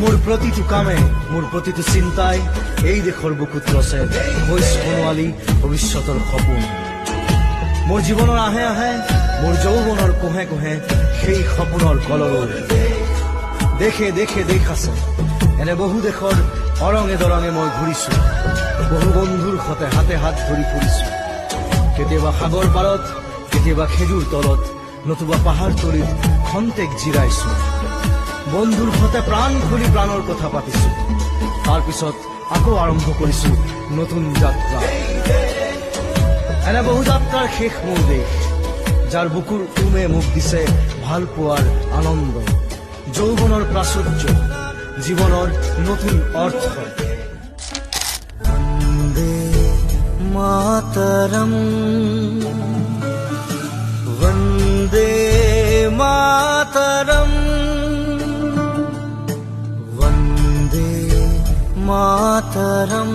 মোৰ প্ৰতিটো কামে মোৰ প্ৰতিটো চিন্তাই এই দেশৰ বুকুত ৰচে ভইচ সোণোৱালী ভৱিষ্যতৰ সপোন। মোৰ জীৱনৰ আহে আহে মোৰ যৌৱনৰ কোহে কোহে সেই সপোনৰ কলৰৱ। দেশে দেশে দেশ আছে, এনে বহু দেশৰ অৰঙে দৰঙে মই ঘূৰিছো। বহু বন্ধুৰ সতে হাতে হাত ধৰি ফুৰিছো। কেতিয়াবা সাগৰ পাৰত, কেতিয়াবা খেজুৰ তলত, নতুবা পাহাৰ তলিত খন্তেক জিৰাইছো। বন্ধুৰ সতে প্ৰাণ খুলি প্ৰাণৰ কথা পাতিছো। তাৰ পিছত আকৌ আৰম্ভ কৰিছো নতুন যাত্ৰা। এনে বহু যাত্ৰাৰ শেষ মোৰ দেশ, যাৰ বুকুৰ উমে মোক দিছে ভাল পোৱাৰ আনন্দ, যৌৱনৰ প্ৰাচুৰ্য, জীৱনৰ নতুন অৰ্থ। বন্দে মাতৰম, বন্দে মাতৰম, বন্দে মাতৰম।